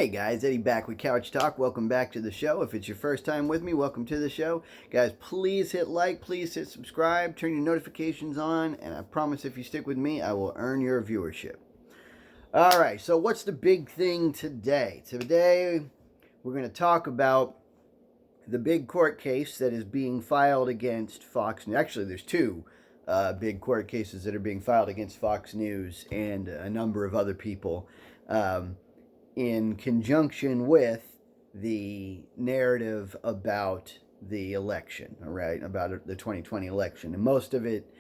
Hey guys, Eddie back with Couch Talk. Welcome back to the show. If it's your first time with me, welcome to the show. Guys, please hit like, please hit subscribe, turn your notifications on, and I promise if you stick with me, I will earn your viewership. All right, so what's the big thing today? Today, we're going to talk about the big court case that is being filed against Fox News. Actually, there's two big court cases that are being filed against Fox News and a number of other people. In conjunction with the narrative about the election, all right, about the 2020 election. And most of it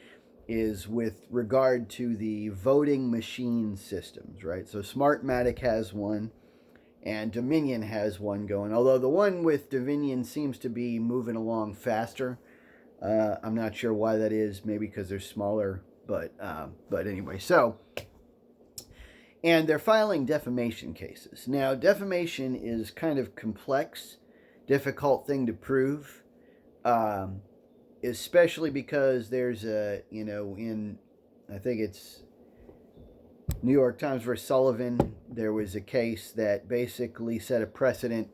is with regard to the voting machine systems, right? So Smartmatic has one and Dominion has one going, although the one with Dominion seems to be moving along faster. I'm not sure why that is, maybe because they're smaller, but anyway, so... And they're filing defamation cases. Now, defamation is kind of complex, difficult thing to prove, especially because there's I think it's New York Times versus Sullivan, there was a case that basically set a precedent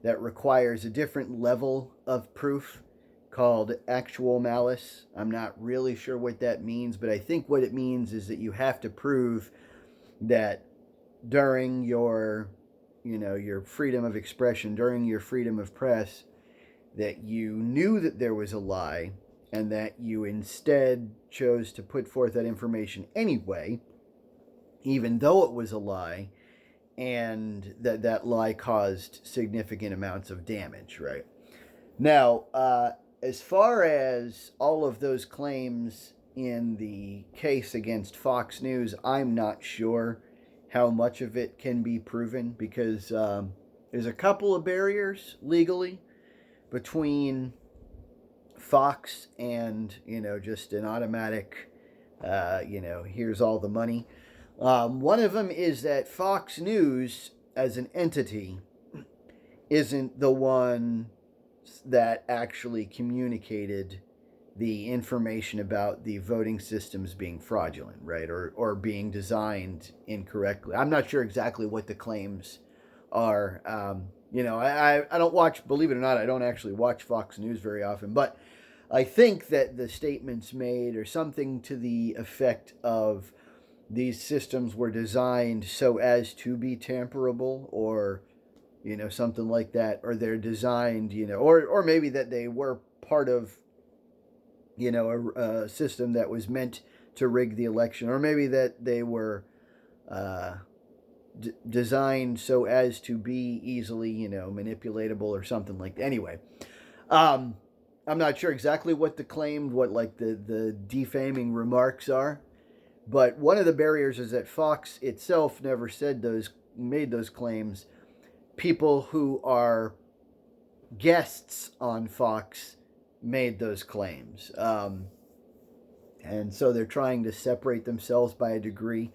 that requires a different level of proof called actual malice. I'm not really sure what that means, but I think what it means is that you have to prove that during your freedom of expression, during your freedom of press, that you knew that there was a lie and that you instead chose to put forth that information anyway, even though it was a lie, and that lie caused significant amounts of damage, right? Now, as far as all of those claims in the case against Fox News, I'm not sure how much of it can be proven because there's a couple of barriers legally between Fox and, just an automatic, here's all the money. One of them is that Fox News as an entity isn't the one that actually communicated the information about the voting systems being fraudulent, right, or being designed incorrectly. I'm not sure exactly what the claims are. I don't watch, believe it or not, I don't actually watch Fox News very often, but I think that the statements made are something to the effect of these systems were designed so as to be tamperable, or something like that, or they're designed, or maybe that they were part of a system that was meant to rig the election, or maybe that they were designed so as to be easily, manipulatable or something like that. Anyway, I'm not sure exactly what the claim, what like the defaming remarks are, but one of the barriers is that Fox itself never made those claims. People who are guests on Fox made those claims. And so they're trying to separate themselves by a degree.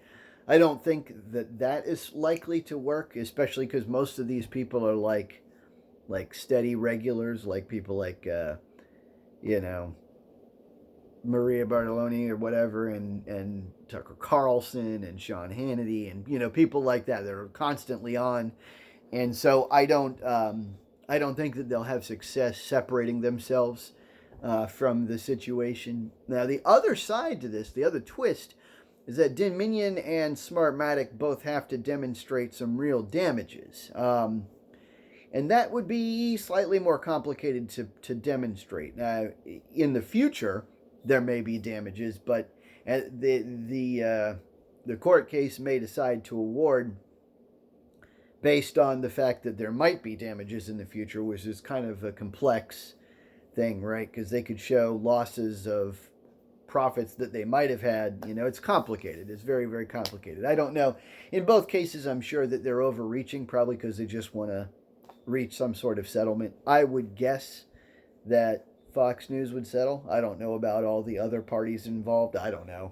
I don't think that is likely to work, especially because most of these people are like steady regulars, like people like, Maria Bartoloni or whatever, and Tucker Carlson and Sean Hannity and, people like that are constantly on. And so I don't think that they'll have success separating themselves from the situation. Now, the other side to this, the other twist, is that Dominion and Smartmatic both have to demonstrate some real damages. And that would be slightly more complicated to demonstrate. Now, in the future, there may be damages, but the court case may decide to award based on the fact that there might be damages in the future, which is kind of a complex thing, right? Because they could show losses of profits that they might have had. It's complicated. It's very, very complicated. I don't know. In both cases, I'm sure that they're overreaching, probably because they just want to reach some sort of settlement. I would guess that Fox News would settle. I don't know about all the other parties involved. I don't know.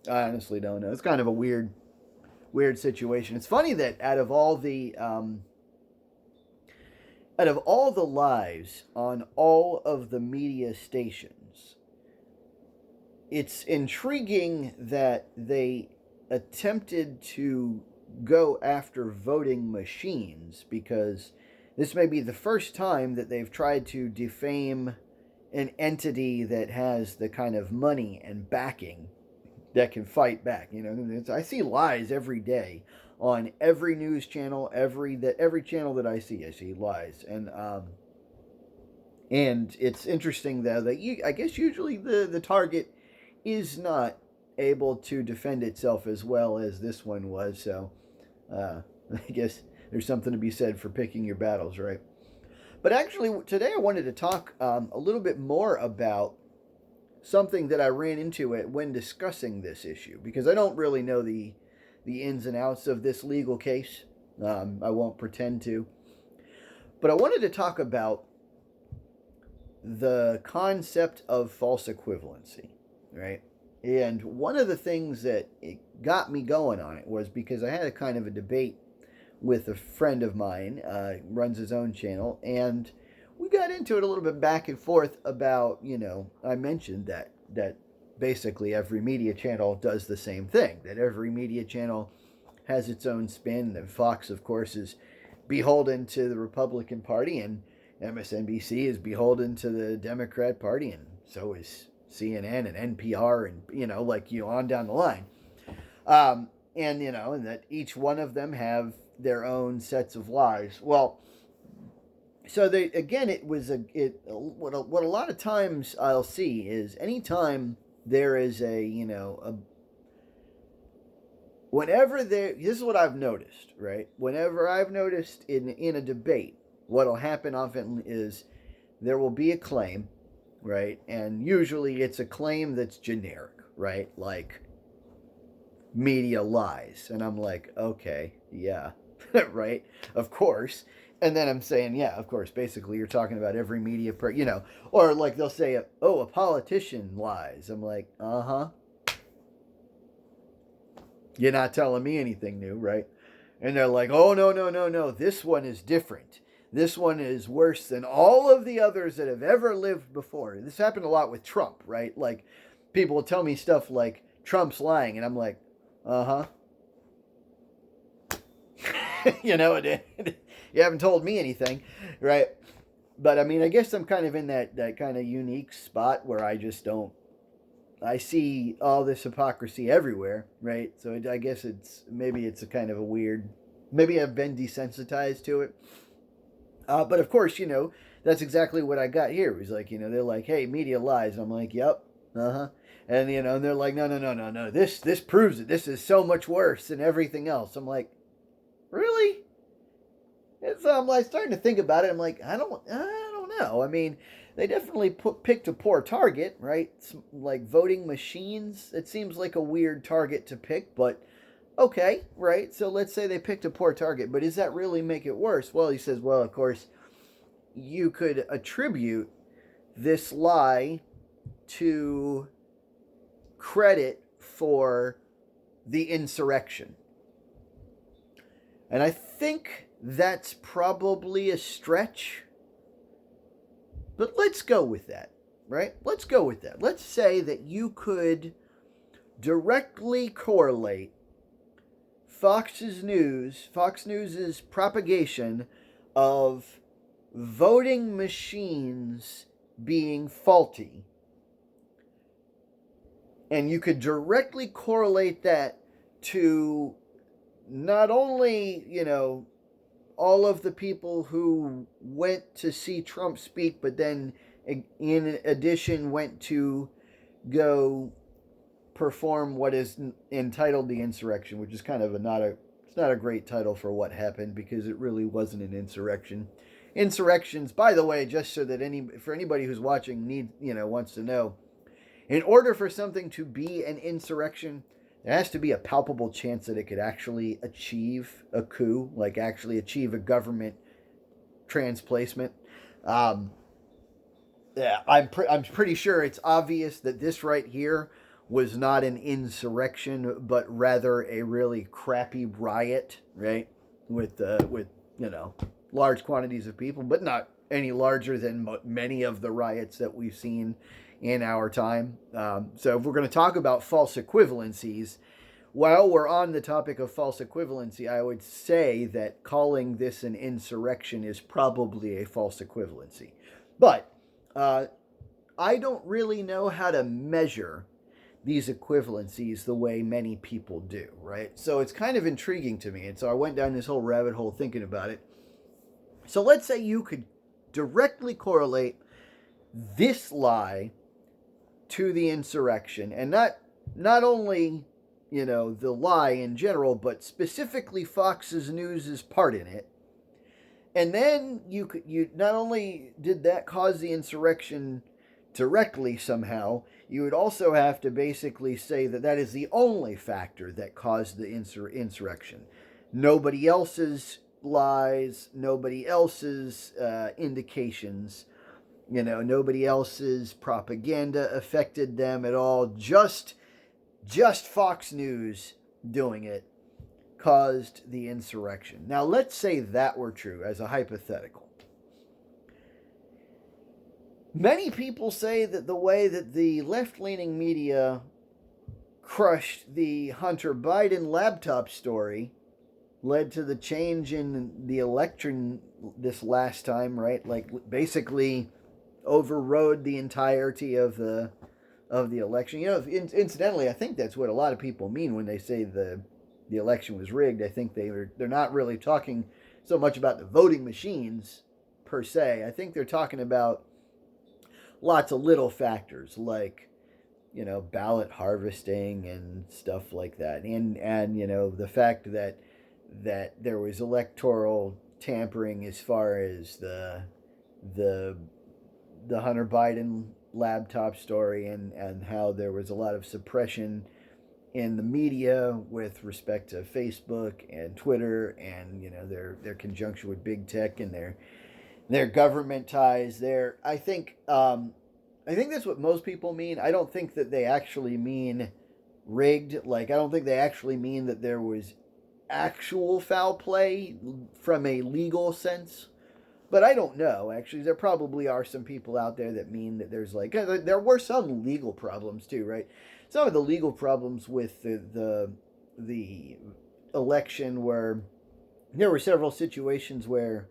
I honestly don't know. It's kind of a weird situation. It's funny that out of all the lies on all of the media stations, it's intriguing that they attempted to go after voting machines, because this may be the first time that they've tried to defame an entity that has the kind of money and backing that can fight back. I see lies every day on every news channel, every channel that I see lies, and it's interesting though that I guess usually the target is not able to defend itself as well as this one was. So I guess there's something to be said for picking your battles, right? But actually, today I wanted to talk a little bit more about something that I ran into it when discussing this issue, because I don't really know the ins and outs of this legal case. I won't pretend to. But I wanted to talk about the concept of false equivalency, right? And one of the things that it got me going on it was because I had a kind of a debate with a friend of mine, runs his own channel, and we got into it a little bit back and forth about, I mentioned that basically every media channel does the same thing, that every media channel has its own spin, and Fox, of course, is beholden to the Republican Party, and MSNBC is beholden to the Democrat Party, and so is CNN and NPR, and, on down the line. And that each one of them have their own sets of lies. Well, so what a lot of times I'll see is anytime there is this is what I've noticed, right? Whenever I've noticed in a debate, what'll happen often is there will be a claim, right? And usually it's a claim that's generic, right? Like, media lies. And I'm like, okay, yeah, right? Of course. And then I'm saying, yeah, of course. Basically, you're talking about every media, or like they'll say, a politician lies. I'm like, uh-huh. You're not telling me anything new, right? And they're like, oh, no. This one is different. This one is worse than all of the others that have ever lived before. This happened a lot with Trump, right? Like, people will tell me stuff like, Trump's lying. And I'm like, uh-huh. You haven't told me anything, right? But I mean, I guess I'm kind of in that kind of unique spot where I just don't. I see all this hypocrisy everywhere, right? So I guess maybe it's a kind of a weird. Maybe I've been desensitized to it. But of course, that's exactly what I got here. It was like, they're like, hey, media lies. And I'm like, yep, uh-huh. And, and they're like, no. This proves it. This is so much worse than everything else. I'm like, really? And so I'm like starting to think about it. I'm like, I don't know. I mean, they definitely picked a poor target, right? Like voting machines. It seems like a weird target to pick, but okay, right? So let's say they picked a poor target, but does that really make it worse? Well, he says, well, of course, you could attribute this lie to credit for the insurrection. And I think that's probably a stretch. But let's go with that, right? Let's go with that. Let's say that you could directly correlate Fox News's propagation of voting machines being faulty. And you could directly correlate that to not only, all of the people who went to see Trump speak, but then in addition went to go perform what is entitled the insurrection, which is kind of it's not a great title for what happened, because it really wasn't an insurrection. Insurrections, by the way, just so that anybody who's watching wants to know, in order for something to be an insurrection, there has to be a palpable chance that it could actually achieve a coup, like actually achieve a government transplacement. Yeah, I'm pretty sure it's obvious that this right here was not an insurrection, but rather a really crappy riot, right? With large quantities of people, but not any larger than many of the riots that we've seen in our time. So if we're going to talk about false equivalencies, while we're on the topic of false equivalency, I would say that calling this an insurrection is probably a false equivalency. But I don't really know how to measure these equivalencies the way many people do, right? So it's kind of intriguing to me. And so I went down this whole rabbit hole thinking about it. So let's say you could directly correlate this lie to the insurrection, and not only, the lie in general, but specifically Fox's News's part in it. And then you not only did that cause the insurrection directly somehow, you would also have to basically say that that is the only factor that caused the insurrection. Nobody else's lies, nobody else's indications, nobody else's propaganda affected them at all. Just Fox News doing it caused the insurrection. Now, let's say that were true as a hypothetical. Many people say that the way that the left-leaning media crushed the Hunter Biden laptop story led to the change in the election this last time, right? Like, basically overrode the entirety of the election. Incidentally, I think that's what a lot of people mean when they say the election was rigged. I think they're not really talking so much about the voting machines per se. I think they're talking about lots of little factors like, ballot harvesting and stuff like that. And the fact that there was electoral tampering as far as the Hunter Biden laptop story, and how there was a lot of suppression in the media with respect to Facebook and Twitter, and their conjunction with big tech and their government ties there. I think that's what most people mean. I don't think that they actually mean rigged. Like, I don't think they actually mean that there was actual foul play from a legal sense. But I don't know, actually. There probably are some people out there that mean that there's there were some legal problems too, right? Some of the legal problems with the election where there were several situations where,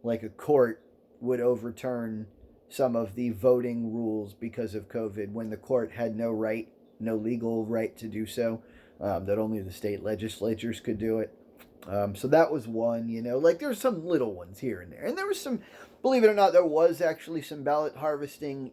like, a court would overturn some of the voting rules because of COVID when the court had no legal right to do so, that only the state legislatures could do it. So that was one, there's some little ones here and there. And there was some, believe it or not, there was actually some ballot harvesting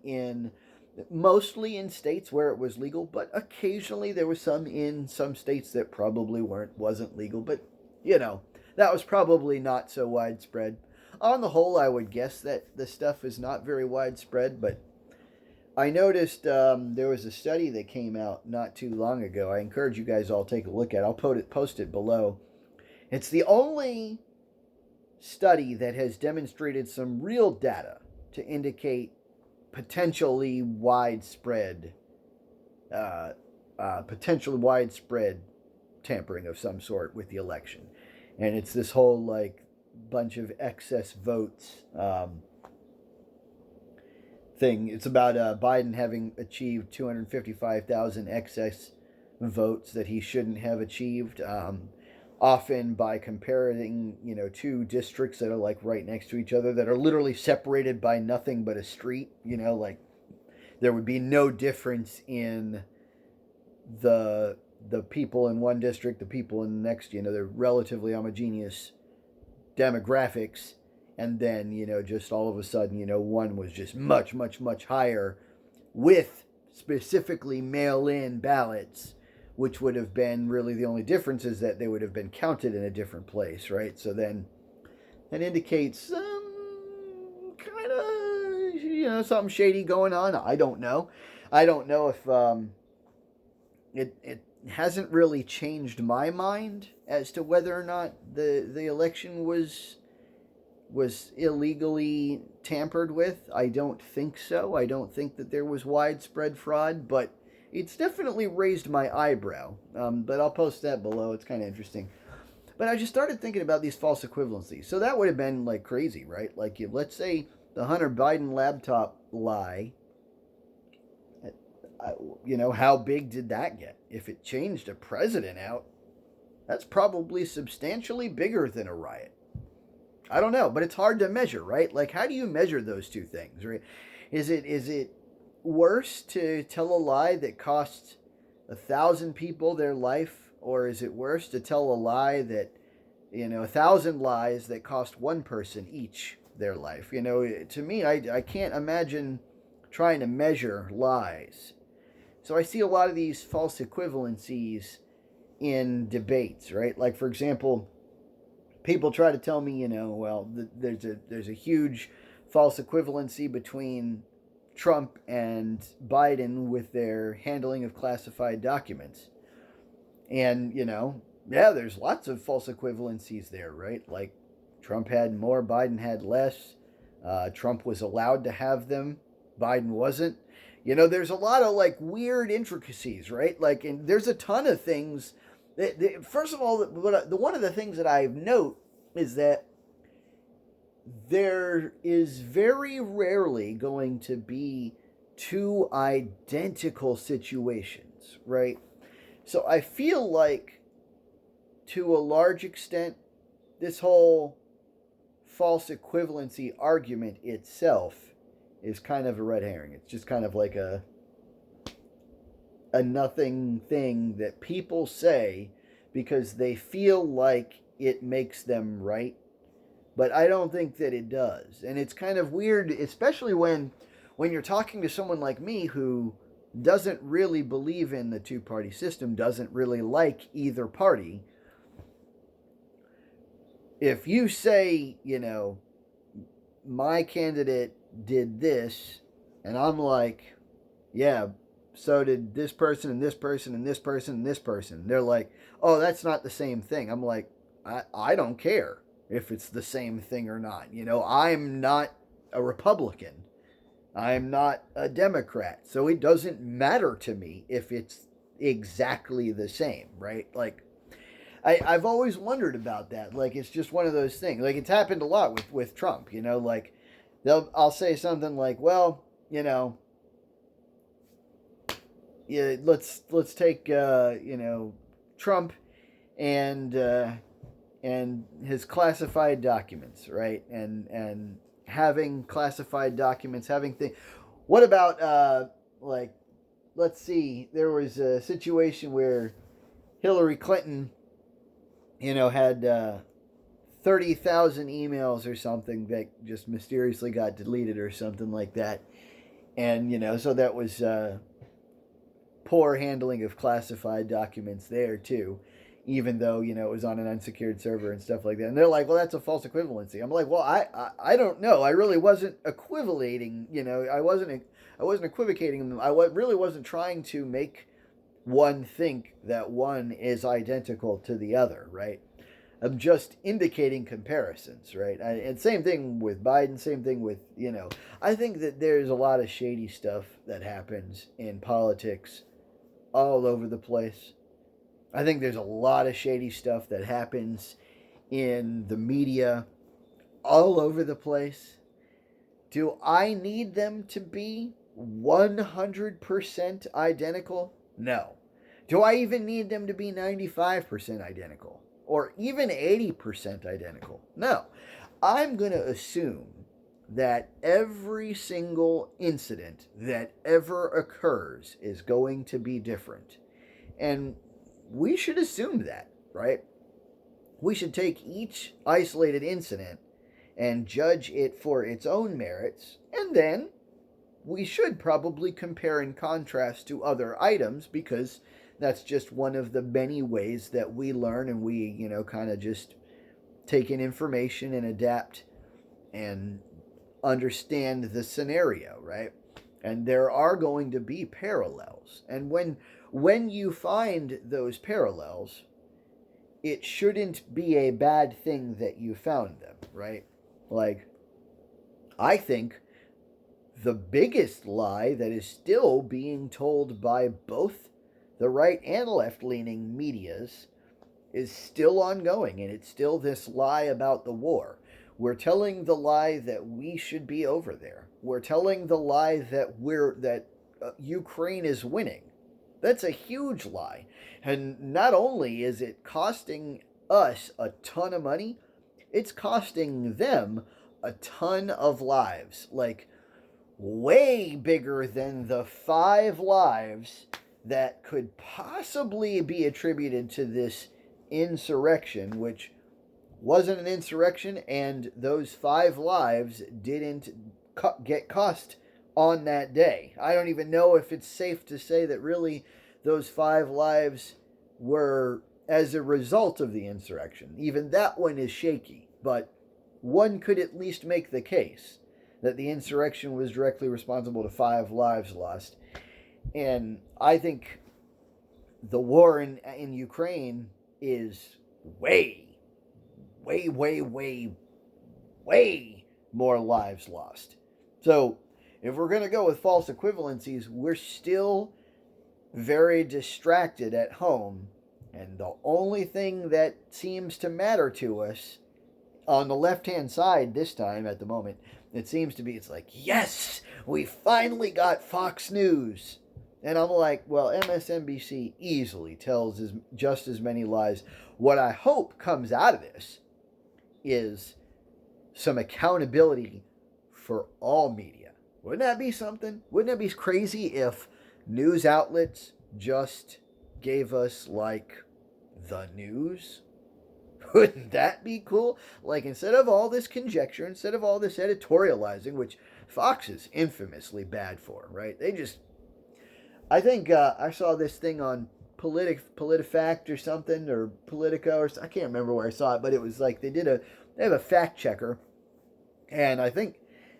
mostly in states where it was legal, but occasionally there was some in some states that probably wasn't legal. But, that was probably not so widespread. On the whole, I would guess that the stuff is not very widespread, but I noticed there was a study that came out not too long ago. I encourage you guys all to take a look at it. I'll post it below. It's the only study that has demonstrated some real data to indicate potentially widespread tampering of some sort with the election. And it's this whole, bunch of excess votes thing. It's about Biden having achieved 255,000 excess votes that he shouldn't have achieved, often by comparing, two districts that are right next to each other that are literally separated by nothing but a street. There would be no difference in the people in one district, the people in the next. They're relatively homogeneous demographics, and then just all of a sudden one was just much higher with specifically mail-in ballots, which would have been really the only difference is that they would have been counted in a different place, right? So then that indicates some kind of something shady going on. I don't know if it hasn't really changed my mind as to whether or not the election was illegally tampered with. I don't think so. I don't think that there was widespread fraud, but it's definitely raised my eyebrow. But I'll post that below. It's kind of interesting. But I just started thinking about these false equivalencies. So that would have been crazy, right? Let's say the Hunter Biden laptop lie. how big did that get? If it changed a president out, that's probably substantially bigger than a riot. I don't know, but it's hard to measure, right? Like, how do you measure those two things, right? Is it worse to tell a lie that costs 1,000 people their life, or is it worse to tell a lie that 1,000 lies that cost one person each their life? To me, I can't imagine trying to measure lies. So I see a lot of these false equivalencies in debates, right? Like, for example, people try to tell me, well, there's a huge false equivalency between Trump and Biden with their handling of classified documents. And, yeah, there's lots of false equivalencies there, right? Like, Trump had more, Biden had less. Trump was allowed to have them, Biden wasn't. There's a lot of like weird intricacies, right? Like, and there's a ton of things. First of all, one of the things that I note is that there is very rarely going to be two identical situations, right? So I feel like, to a large extent, this whole false equivalency argument itself is kind of a red herring. It's just kind of like a nothing thing that people say because they feel like it makes them right. But I don't think that it does. And it's kind of weird, especially when you're talking to someone like me who doesn't really believe in the two-party system, doesn't really like either party. If you say, my candidate did this, and I'm like, yeah, so did this person and this person and this person and this person. They're like, oh, that's not the same thing. I'm like, I don't care if it's the same thing or not. I'm not a Republican. I'm not a Democrat. So it doesn't matter to me if it's exactly the same, right? Like, I've always wondered about that. Like, it's just one of those things. Like, it's happened a lot with Trump, like, I'll say something like, well, yeah, let's take Trump and his classified documents, right? And having classified documents, having things. What about like, let's see, there was a situation where Hillary Clinton, had 30,000 emails or something that just mysteriously got deleted or something like that. And, so that was poor handling of classified documents there, too, even though, it was on an unsecured server and stuff like that. And they're like, well, that's a false equivalency. I'm like, well, I don't know. I really wasn't equivalating, I wasn't equivocating them. I really wasn't trying to make one think that one is identical to the other, right? I'm just indicating comparisons, right? And same thing with Biden, same thing with, I think that there's a lot of shady stuff that happens in politics all over the place. I think there's a lot of shady stuff that happens in the media all over the place. Do I need them to be 100% identical? No. Do I even need them to be 95% identical? Or even 80% identical? No. I'm going to assume that every single incident that ever occurs is going to be different. And we should assume that, right? We should take each isolated incident and judge it for its own merits, and then we should probably compare and contrast to other items, because that's just one of the many ways that we learn and we, kind of just take in information and adapt and understand the scenario, right? And there are going to be parallels. And when you find those parallels, it shouldn't be a bad thing that you found them, right? Like, I think the biggest lie that is still being told by both the right and left-leaning medias is still ongoing, and it's still this lie about the war. We're telling the lie that we should be over there. We're telling the lie that Ukraine is winning. That's a huge lie. And not only is it costing us a ton of money, it's costing them a ton of lives. Like, way bigger than the 5 lives that could possibly be attributed to this insurrection, which wasn't an insurrection, and those 5 lives didn't get cost on that day. I don't even know if it's safe to say that really those 5 lives were as a result of the insurrection. Even that one is shaky, but one could at least make the case that the insurrection was directly responsible to 5 lives lost. And I think the war in Ukraine is way, way, way, way, way more lives lost. So if we're going to go with false equivalencies, we're still very distracted at home. And the only thing that seems to matter to us on the left-hand side this time at the moment, it seems to be, it's like, yes, we finally got Fox News. And I'm like, well, MSNBC easily tells just as many lies. What I hope comes out of this is some accountability for all media. Wouldn't that be something? Wouldn't it be crazy if news outlets just gave us, like, the news? Wouldn't that be cool? Like, instead of all this conjecture, instead of all this editorializing, which Fox is infamously bad for, right? I think I saw this thing on PolitiFact or something, or Politico, or I can't remember where I saw it, but it was like they have a fact checker, and I think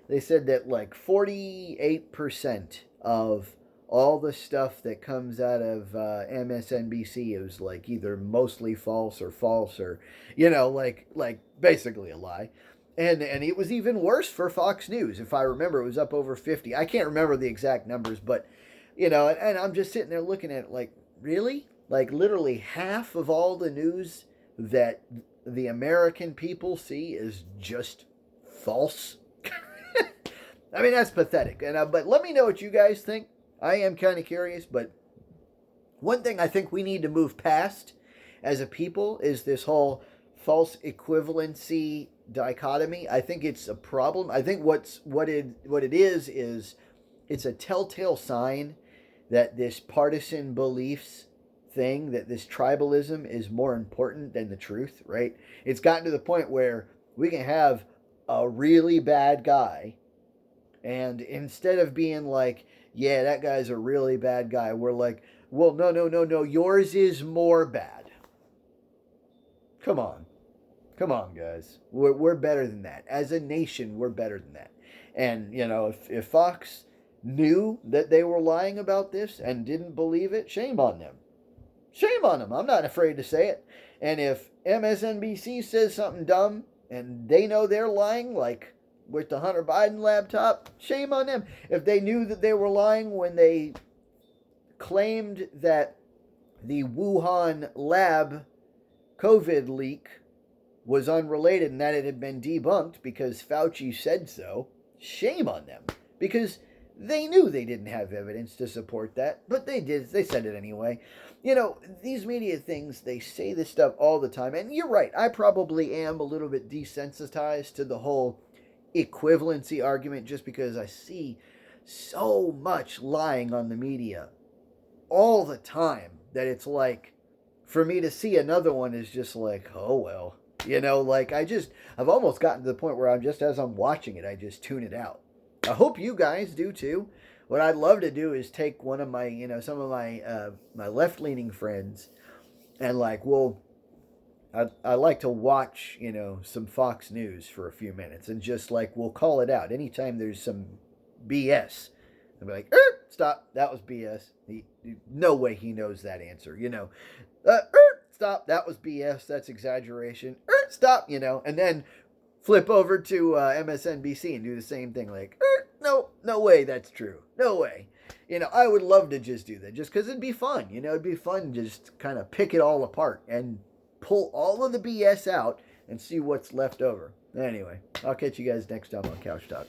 they said that like 48% of all the stuff that comes out of MSNBC is like either mostly false, or like basically a lie. And it was even worse for Fox News. If I remember, it was up over 50. I can't remember the exact numbers, but and I'm just sitting there looking at it like, really? Like literally half of all the news that the American people see is just false. I mean, that's pathetic. But let me know what you guys think. I am kind of curious, but one thing I think we need to move past as a people is this whole false equivalency dichotomy. I think it's a problem. I think what it is it's a telltale sign that this partisan beliefs thing, that this tribalism is more important than the truth, right? It's gotten to the point where we can have a really bad guy, and instead of being like, yeah, that guy's a really bad guy, we're like, well, no, yours is more bad. Come on, guys. We're better than that. As a nation, we're better than that. And, if Fox knew that they were lying about this and didn't believe it, shame on them. Shame on them. I'm not afraid to say it. And if MSNBC says something dumb and they know they're lying, like with the Hunter Biden laptop, shame on them. If they knew that they were lying when they claimed that the Wuhan lab COVID leak was unrelated and that it had been debunked because Fauci said so, shame on them. Because they knew they didn't have evidence to support that, but they did. They said it anyway. These media things, they say this stuff all the time. And you're right, I probably am a little bit desensitized to the whole equivalency argument just because I see so much lying on the media all the time that it's like, for me to see another one is just like, oh well. I've almost gotten to the point where as I'm watching it, I just tune it out. I hope you guys do too. What I'd love to do is take one of my, some of my my left-leaning friends, and I like to watch, some Fox News for a few minutes, and just we'll call it out anytime there's some BS. I'll be like, stop, that was BS. No way he knows that answer, stop, that was BS, that's exaggeration. Stop, and then flip over to MSNBC and do the same thing, like, no way that's true. No way. I would love to just do that, just because it'd be fun. It'd be fun to just kind of pick it all apart and pull all of the BS out and see what's left over. Anyway, I'll catch you guys next time on Couch Talk.